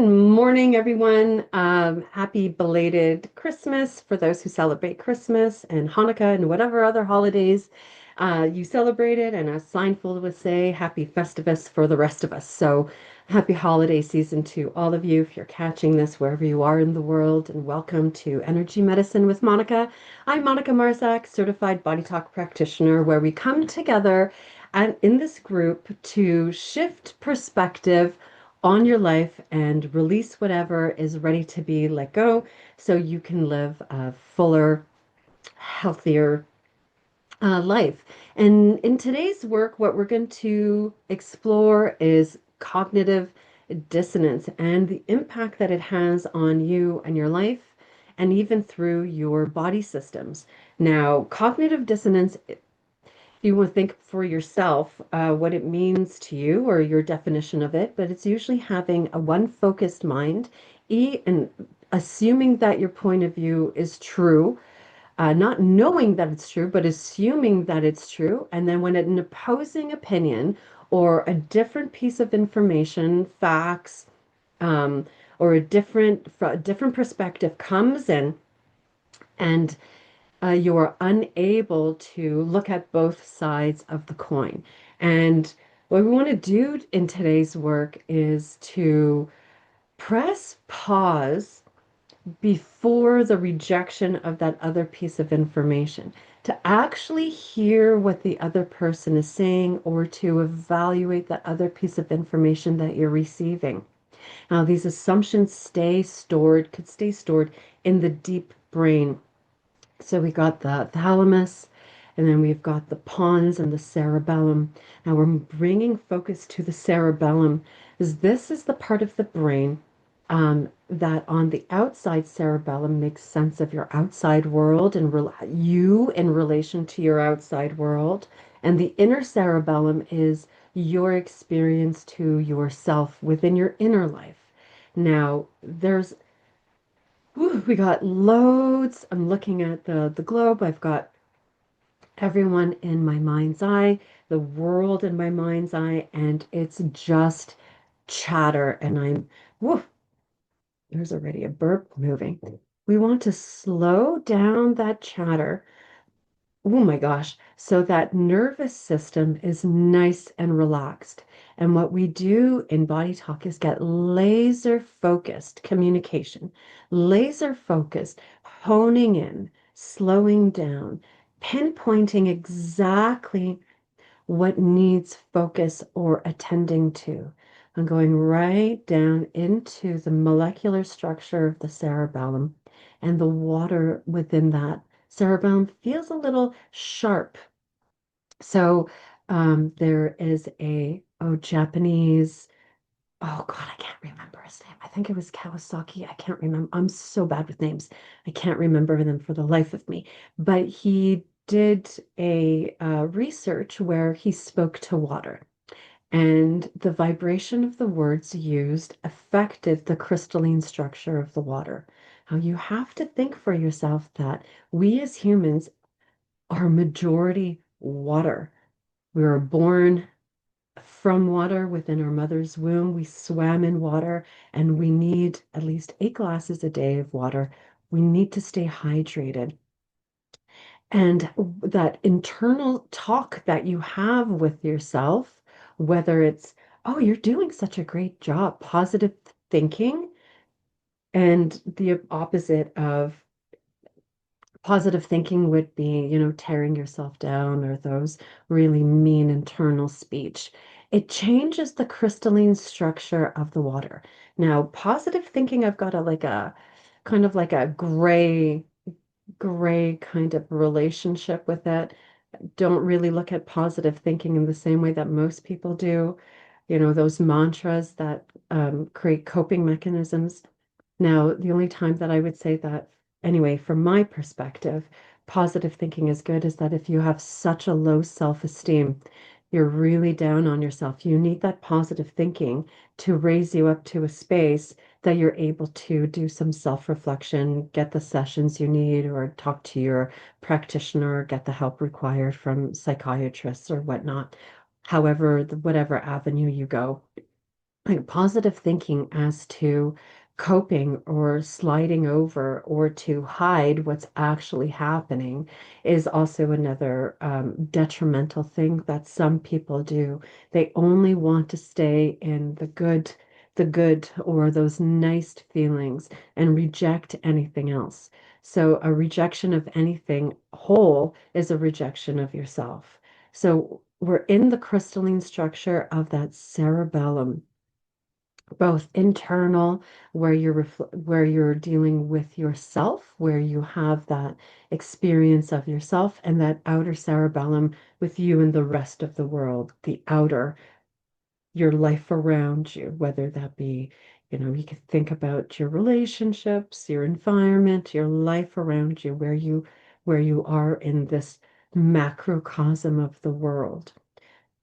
morning, everyone. Happy belated Christmas for those who celebrate Christmas and Hanukkah and whatever other holidays you celebrated. And as Seinfeld would say, happy Festivus for the rest of us. So happy holiday season to all of you if you're catching this wherever you are in the world. And welcome to Energy Medicine with Monica. I'm Monica Marzak, certified body talk practitioner, where we come together and in this group to shift perspective on your life and release whatever is ready to be let go so you can live a fuller, healthier life. And in today's work, what we're going to explore is cognitive dissonance and the impact that it has on you and your life, and even through your body systems. Now, cognitive dissonance, you will think for yourself what it means to you or your definition of it, but it's usually having a one focused mind, and assuming that your point of view is true, not knowing that it's true, but assuming that it's true. And then when an opposing opinion or a different piece of information, facts, um, or a different perspective comes in, and you are unable to look at both sides of the coin. And what we want to do in today's work is to press pause before the rejection of that other piece of information, to actually hear what the other person is saying or to evaluate that other piece of information that you're receiving. Now, these assumptions could stay stored in the deep brain. So we got the thalamus, and then we've got the pons and the cerebellum. Now we're bringing focus to the cerebellum, because this is the part of the brain that on the outside cerebellum makes sense of your outside world and you in relation to your outside world. And the inner cerebellum is your experience to yourself within your inner life. Now, we got loads. I'm looking at the globe. I've got everyone in my mind's eye, the world in my mind's eye, and it's just chatter. And woof, there's already a burp moving. We want to slow down that chatter. Oh my gosh. So that nervous system is nice and relaxed. And what we do in body talk is get laser focused communication, laser focused, honing in, slowing down, pinpointing exactly what needs focus or attending to. I'm going right down into the molecular structure of the cerebellum, and the water within that cerebellum feels a little sharp. So there is Japanese, oh God, I can't remember his name. I think it was Kawasaki. I can't remember. I'm so bad with names. I can't remember them for the life of me. But he did a research where he spoke to water, and the vibration of the words used affected the crystalline structure of the water. Now you have to think for yourself that we as humans are majority water. We were born from water within our mother's womb. We swam in water, and we need at least 8 glasses a day of water. We need to stay hydrated. And that internal talk that you have with yourself, whether it's, oh, you're doing such a great job, positive thinking, and the opposite of positive thinking would be, tearing yourself down or those really mean internal speech. It changes the crystalline structure of the water. Now, positive thinking, I've got a kind of like a gray kind of relationship with it. Don't really look at positive thinking in the same way that most people do. Those mantras that create coping mechanisms. Now, the only time that I would say that, anyway, from my perspective, positive thinking is good is that if you have such a low self-esteem, you're really down on yourself. You need that positive thinking to raise you up to a space that you're able to do some self-reflection, get the sessions you need, or talk to your practitioner, get the help required from psychiatrists or whatnot. However, whatever avenue you go. like positive thinking as to coping or sliding over or to hide what's actually happening is also another detrimental thing that some people do. They only want to stay in the good or those nice feelings and reject anything else. So a rejection of anything whole is a rejection of yourself. So we're in the crystalline structure of that cerebellum, both internal, where where you're dealing with yourself, where you have that experience of yourself, and that outer cerebellum with you and the rest of the world, the outer, your life around you, whether that be, you can think about your relationships, your environment, your life around you, where you are in this macrocosm of the world.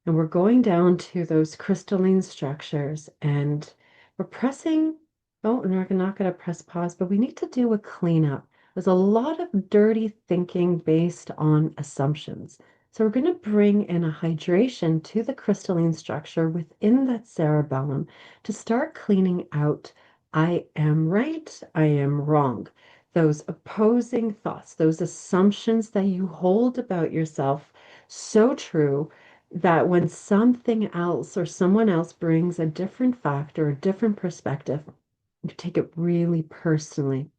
And we're going down to those crystalline structures and we're pressing. Oh, and we're not going to press pause, but we need to do a cleanup. There's a lot of dirty thinking based on assumptions. So we're going to bring in a hydration to the crystalline structure within that cerebellum to start cleaning out I am right, I am wrong. Those opposing thoughts, those assumptions that you hold about yourself, so true that when something else or someone else brings a different fact or a different perspective, you take it really personally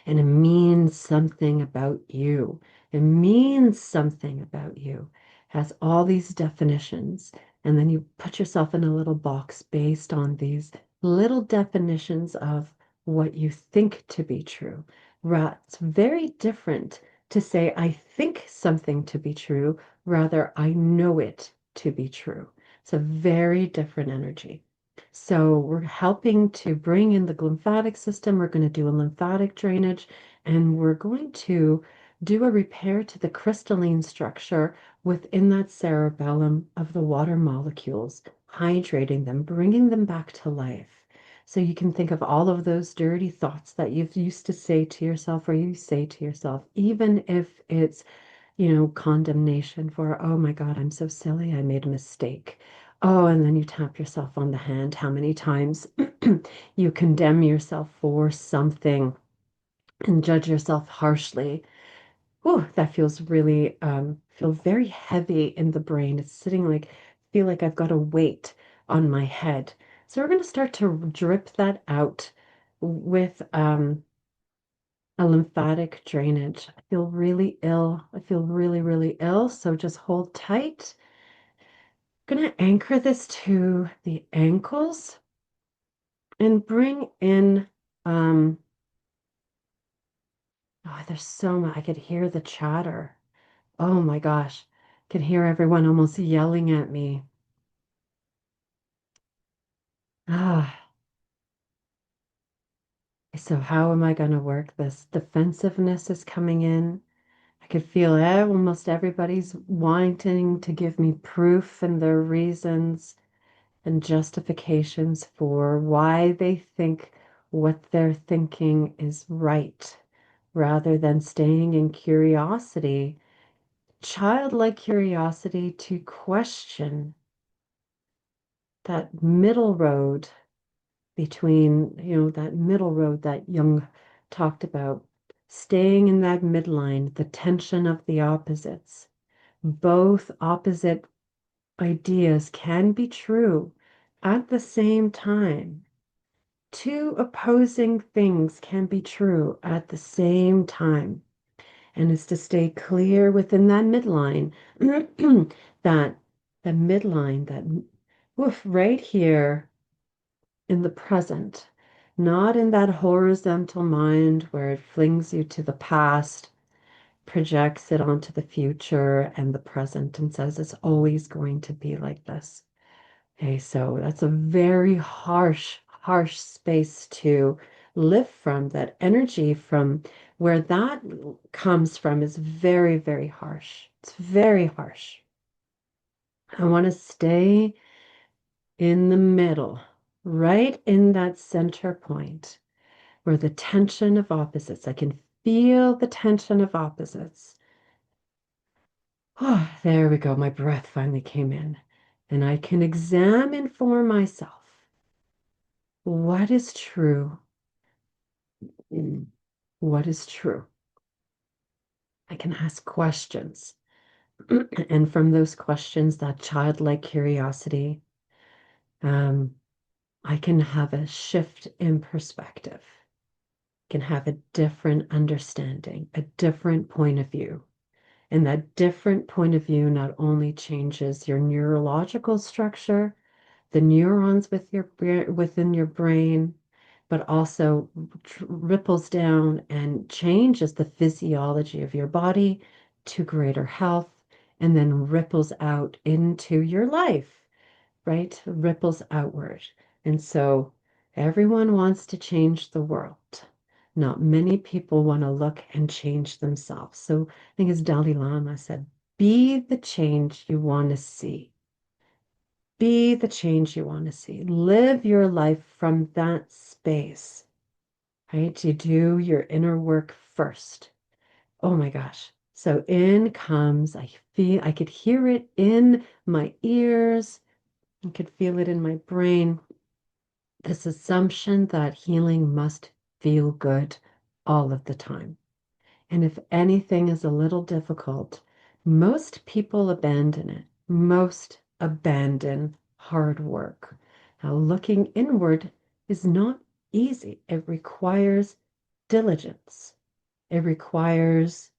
and it means something about you. It means something about you. Has all these definitions, and then you put yourself in a little box based on these little definitions of what you think to be true. It's very different to say, I think something to be true, rather, I know it to be true. It's a very different energy. So we're helping to bring in the lymphatic system. We're going to do a lymphatic drainage and we're going to do a repair to the crystalline structure within that cerebellum of the water molecules, hydrating them, bringing them back to life. So you can think of all of those dirty thoughts that you've used to say to yourself or you say to yourself, even if it's condemnation for, oh my God, I'm so silly, I made a mistake. Oh, and then you tap yourself on the hand. How many times you condemn yourself for something and judge yourself harshly? Oh, that feels really, feel very heavy in the brain. It's sitting like, feel like I've got a weight on my head. So we're going to start to drip that out with a lymphatic drainage. I feel really ill. I feel really, really ill. So just hold tight. I'm going to anchor this to the ankles and bring in, um, oh, there's so much. I could hear the chatter. Oh my gosh. I could hear everyone almost yelling at me. Ah, so how am I going to work this? Defensiveness is coming in. I could feel almost everybody's wanting to give me proof and their reasons and justifications for why they think what they're thinking is right, rather than staying in curiosity, childlike curiosity to question that middle road between, that middle road that Jung talked about, staying in that midline, the tension of the opposites. Both opposite ideas can be true at the same time. Two opposing things can be true at the same time. And it's to stay clear within that midline, that the midline, that woof, right here in the present, not in that horizontal mind where it flings you to the past, projects it onto the future and the present, and says it's always going to be like this. Okay, so that's a very harsh, harsh space to live from. That energy from where that comes from is very, very harsh. It's very harsh. I want to stay in the middle, right in that center point where the tension of opposites, I can feel the tension of opposites. Oh, there we go. My breath finally came in. And I can examine for myself. What is true? Mm. What is true? I can ask questions. And from those questions, that childlike curiosity, um, I can have a shift in perspective, can have a different understanding, a different point of view. And that different point of view not only changes your neurological structure, the neurons within your brain, but also ripples down and changes the physiology of your body to greater health, and then ripples out into your life, right? Ripples outward. And so everyone wants to change the world. Not many people want to look and change themselves. So I think as Dalai Lama said, be the change you want to see. Be the change you want to see. Live your life from that space, right? You do your inner work first. Oh my gosh. So in comes, I could hear it in my ears. I could feel it in my brain. This assumption that healing must feel good all of the time. And if anything is a little difficult, most people abandon it. Most abandon hard work. Now, looking inward is not easy. It requires diligence. It requires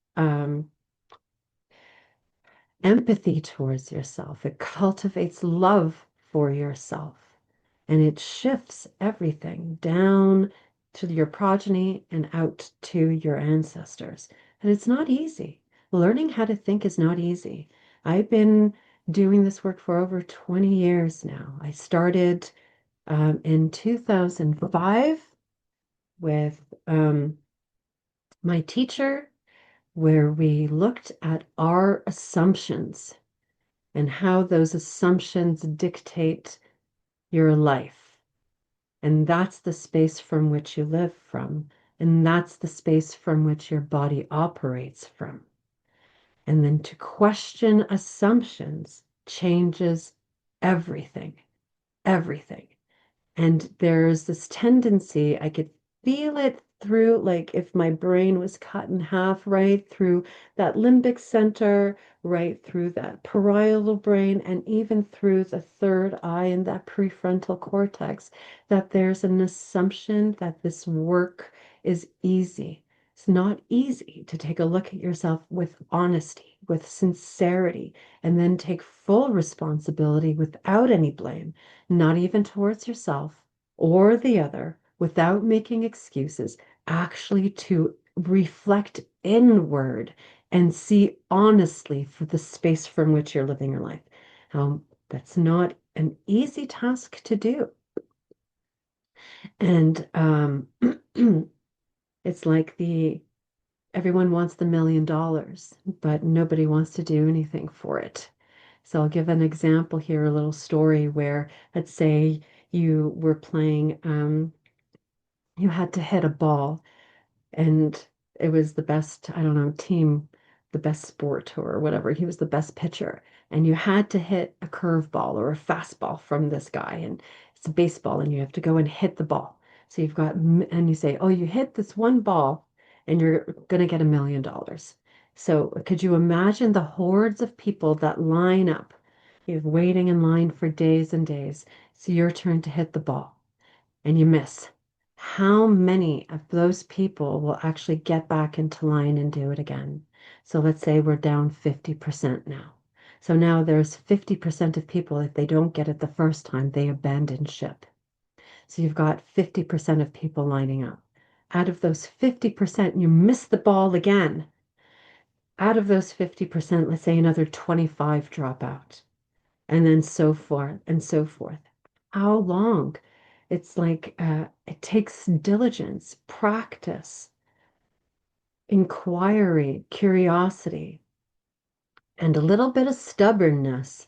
empathy towards yourself. It cultivates love for yourself. And it shifts everything down to your progeny and out to your ancestors. And it's not easy. Learning how to think is not easy. I've been doing this work for over 20 years now. I started in 2005 with my teacher, where we looked at our assumptions and how those assumptions dictate your life. And that's the space from which you live from. And that's the space from which your body operates from. And then to question assumptions changes everything, everything. And there's this tendency, I could feel it through, like if my brain was cut in half, right through that limbic center, right through that parietal brain, and even through the third eye and that prefrontal cortex, that there's an assumption that this work is easy. It's not easy to take a look at yourself with honesty, with sincerity, and then take full responsibility without any blame, not even towards yourself or the other, without making excuses, actually to reflect inward and see honestly for the space from which you're living your life. That's not an easy task to do. And it's like the everyone wants the $1 million, but nobody wants to do anything for it. So I'll give an example here, a little story where, let's say you were playing, you had to hit a ball and it was the best, I don't know, team, the best sport or whatever. He was the best pitcher. And you had to hit a curveball or a fastball from this guy. And it's a baseball and you have to go and hit the ball. So you've got, and you say, oh, you hit this one ball and you're going to get $1 million. So could you imagine the hordes of people that line up? You're waiting in line for days and days. It's your turn to hit the ball and you miss. How many of those people will actually get back into line and do it again? So let's say we're down 50% now. So now there's 50% of people, if they don't get it the first time, they abandon ship. So you've got 50% of people lining up. Out of those 50%, you miss the ball again. Out of those 50%, let's say another 25 drop out, and then so forth and so forth. How long? It's like it takes diligence, practice, inquiry, curiosity, and a little bit of stubbornness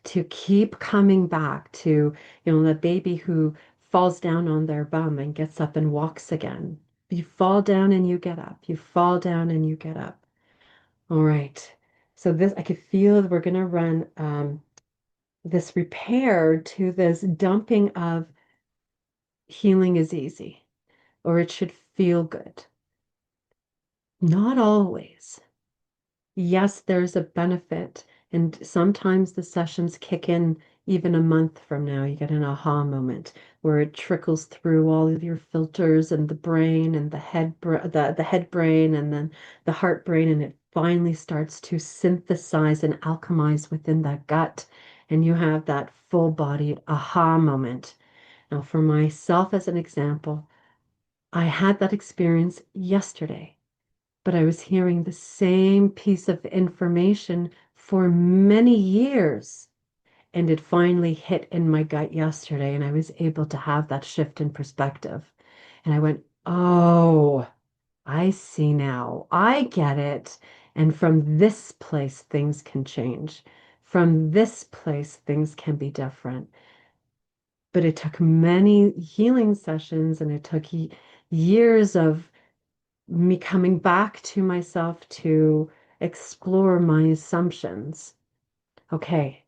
to keep coming back to, the baby who falls down on their bum and gets up and walks again. You fall down and you get up. You fall down and you get up. All right. So this, I could feel that we're going to run this repair to this dumping of healing is easy or it should feel good. Not always. Yes, there's a benefit. And sometimes the sessions kick in even a month from now. You get an aha moment where it trickles through all of your filters and the brain and the head brain and then the heart brain, and it finally starts to synthesize and alchemize within that gut. And you have that full bodied aha moment. Now, for myself, as an example, I had that experience yesterday, but I was hearing the same piece of information for many years. And it finally hit in my gut yesterday, and I was able to have that shift in perspective. And I went, oh, I see now. I get it. And from this place, things can change. From this place, things can be different. But it took many healing sessions and it took years of me coming back to myself to explore my assumptions. Okay,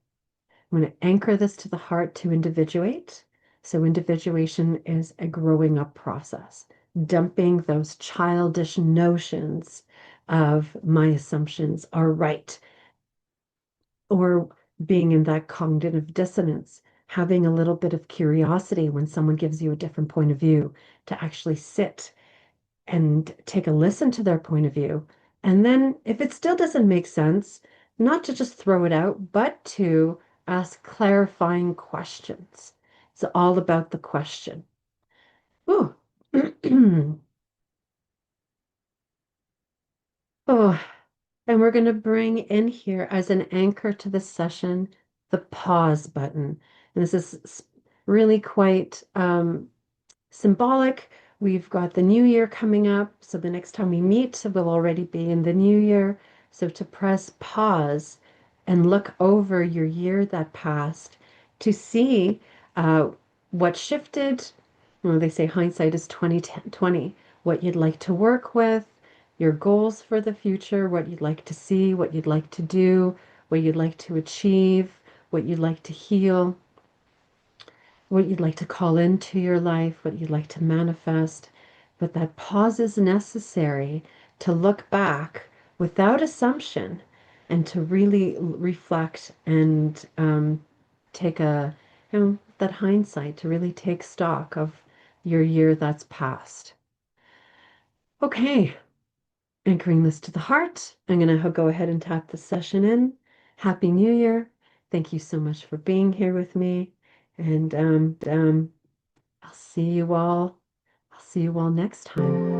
I'm going to anchor this to the heart to individuate. So, individuation is a growing up process, dumping those childish notions of my assumptions are right, or being in that cognitive dissonance, having a little bit of curiosity when someone gives you a different point of view, to actually sit and take a listen to their point of view. And then if it still doesn't make sense, not to just throw it out, but to ask clarifying questions. It's all about the question. Ooh. Oh, and we're going to bring in here as an anchor to the session the pause button. And this is really quite symbolic. We've got the new year coming up. So the next time we meet, we'll already be in the new year. So to press pause and look over your year that passed to see uh, what shifted. Well, they say hindsight is 2020. What you'd like to work with, your goals for the future, what you'd like to see, what you'd like to do, what you'd like to achieve, what you'd like to heal, what you'd like to call into your life, what you'd like to manifest. But that pause is necessary to look back without assumption and to really reflect and take that hindsight to really take stock of your year that's passed. Okay, anchoring this to the heart, I'm going to go ahead and tap the session in. Happy New Year. Thank you so much for being here with me. And I'll see you all. I'll see you all next time.